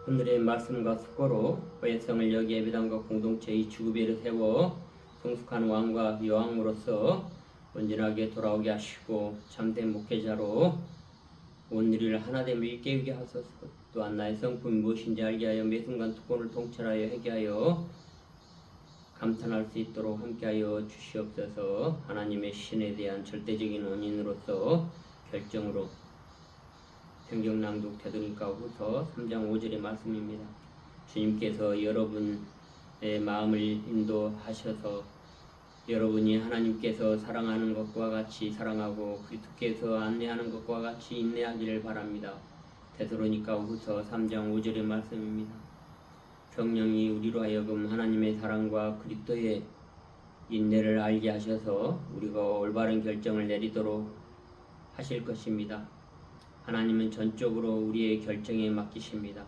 오늘의 말씀과 수고로 회성을 여기 예배당과 공동체의 주구배를 세워 성숙한 왕과 여왕으로서 온전하게 돌아오게 하시고 참된 목회자로 온 일을 하나됨을 일깨우게 하소서. 또한 나의 성품이 무엇인지 알게 하여 매 순간 특권을 통찰하여 회개하여 감탄할 수 있도록 함께하여 주시옵소서. 하나님의 신에 대한 절대적인 원인으로서 결정으로 성경 낭독 데살로니가후서 3장 5절의 말씀입니다. 주님께서 여러분의 마음을 인도하셔서 여러분이 하나님께서 사랑하는 것과 같이 사랑하고 그리스도께서 안내하는 것과 같이 인내하기를 바랍니다. 데살로니가후서 3장 5절의 말씀입니다. 성령이 우리로 하여금 하나님의 사랑과 그리스도의 인내를 알게 하셔서 우리가 올바른 결정을 내리도록 하실 것입니다. 하나님은 전적으로 우리의 결정에 맡기십니다.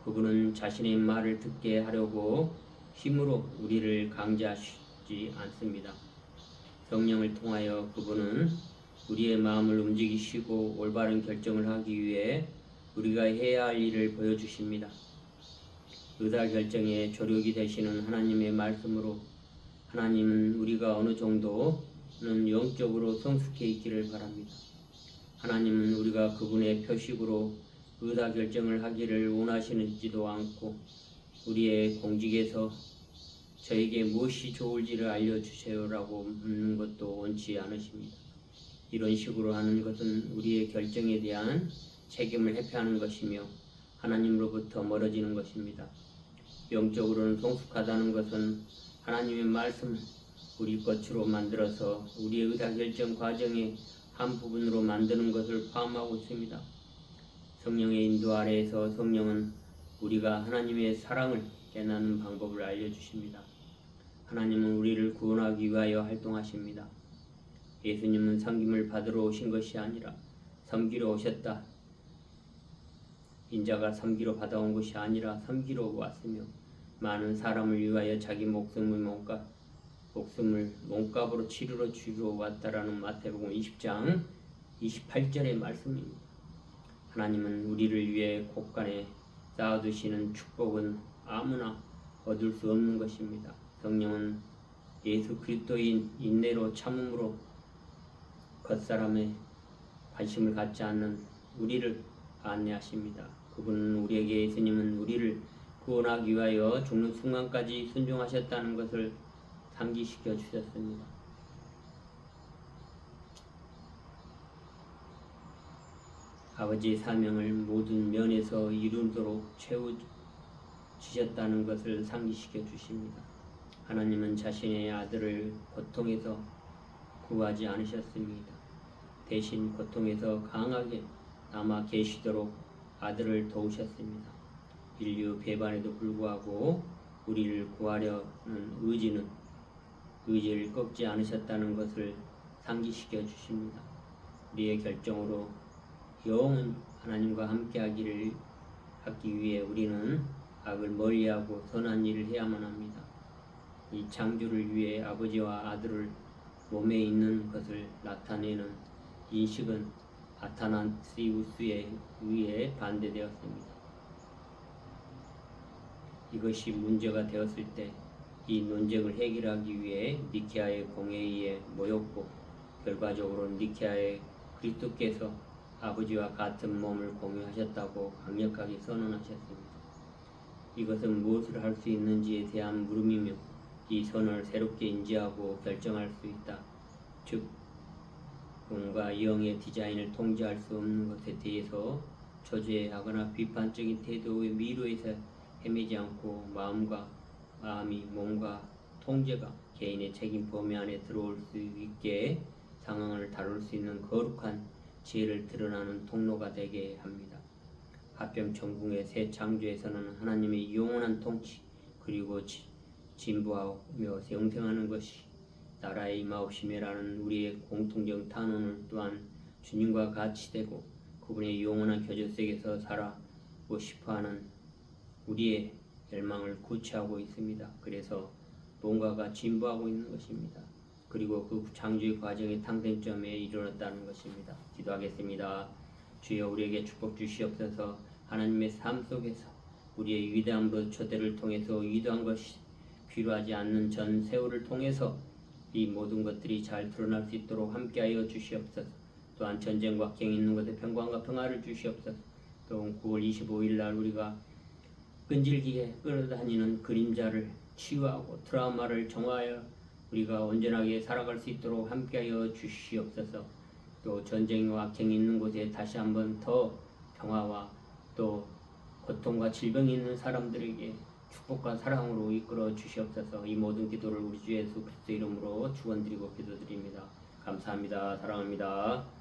그분은 자신의 말을 듣게 하려고 힘으로 우리를 강제하시지 않습니다. 성령을 통하여 그분은 우리의 마음을 움직이시고 올바른 결정을 하기 위해 우리가 해야 할 일을 보여주십니다. 의사결정의 조력이 되시는 하나님의 말씀으로 하나님은 우리가 어느 정도는 영적으로 성숙해 있기를 바랍니다. 하나님은 우리가 그분의 표식으로 의사결정을 하기를 원하시는지도 않고 우리의 공직에서 저에게 무엇이 좋을지를 알려주세요라고 묻는 것도 원치 않으십니다. 이런 식으로 하는 것은 우리의 결정에 대한 책임을 회피하는 것이며 하나님으로부터 멀어지는 것입니다. 영적으로는 성숙하다는 것은 하나님의 말씀을 우리 것으로 만들어서 우리의 의사결정 과정의 한 부분으로 만드는 것을 포함하고 있습니다. 성령의 인도 아래에서 성령은 우리가 하나님의 사랑을 깨닫는 방법을 알려주십니다. 하나님은 우리를 구원하기 위하여 활동하십니다. 예수님은 섬김을 받으러 오신 것이 아니라 섬기러 오셨다. 인자가 섬기러 받아온 것이 아니라 섬기러 왔으며 많은 사람을 위하여 자기 목숨을 몸값으로 치르러 주러 왔다라는 마태복음 20장 28절의 말씀입니다. 하나님은 우리를 위해 곳간에 쌓아두시는 축복은 아무나 얻을 수 없는 것입니다. 성령은 예수 그리스도인 인내로 참음으로 겉사람의 관심을 갖지 않는 우리를 안내하십니다. 그분은 우리에게 예수님은 우리를 구원하기 위하여 죽는 순간까지 순종하셨다는 것을 상기시켜 주셨습니다. 아버지의 사명을 모든 면에서 이루도록 채워주셨다는 것을 상기시켜 주십니다. 하나님은 자신의 아들을 고통에서 구하지 않으셨습니다. 대신 고통에서 강하게 남아 계시도록 아들을 도우셨습니다. 인류 배반에도 불구하고 우리를 구하려는 의지를 꺾지 않으셨다는 것을 상기시켜 주십니다. 우리의 결정으로 영원히 하나님과 함께 하기 위해 우리는 악을 멀리하고 선한 일을 해야만 합니다. 이 창조를 위해 아버지와 아들을 몸에 있는 것을 나타내는 인식은 아타나시우스에 의해 반대되었습니다. 이것이 문제가 되었을 때 이 논쟁을 해결하기 위해 니케아의 공회의에 모였고 결과적으로 니케아의 그리스도께서 아버지와 같은 몸을 공유하셨다고 강력하게 선언하셨습니다. 이것은 무엇을 할 수 있는지에 대한 물음이며 이 선언을 새롭게 인지하고 결정할 수 있다. 즉 몸과 영의 디자인을 통제할 수 없는 것에 대해서 저주하거나 비판적인 태도의 미로에서 헤매지 않고 몸과 통제가 개인의 책임 범위 안에 들어올 수 있게 상황을 다룰 수 있는 거룩한 지혜를 드러나는 통로가 되게 합니다. 합병천궁의 새 창조에서는 하나님의 영원한 통치 그리고 진보하며 영생하는 것이 나라의 임하옵심이라는 우리의 공통적 탄원을 또한 주님과 같이 되고 그분의 영원한 교제 속에서 살아보고 싶어하는 우리의 열망을 구체하고 있습니다. 그래서 뭔가가 진보하고 있는 것입니다. 그리고 그 창조의 과정의 탕생점에 이르렀다는 것입니다. 기도하겠습니다. 주여 우리에게 축복 주시옵소서. 하나님의 삶 속에서 우리의 위대한 초대를 통해서 위대한 것이 필요하지 않는 전 세월을 통해서 이 모든 것들이 잘 드러날 수 있도록 함께하여 주시옵소서. 또한 전쟁과 경 있는 곳에 평강과 평화를 주시옵소서. 또 9월 25일 날 우리가 끈질기게 끌어다니는 그림자를 치유하고 트라우마를 정화하여 우리가 온전하게 살아갈 수 있도록 함께하여 주시옵소서. 또 전쟁과 경 있는 곳에 다시 한번 더 평화와 또 고통과 질병이 있는 사람들에게 축복과 사랑으로 이끌어 주시옵소서. 이 모든 기도를 우리 주 예수 그리스도 이름으로 축원드리고 기도드립니다. 감사합니다. 사랑합니다.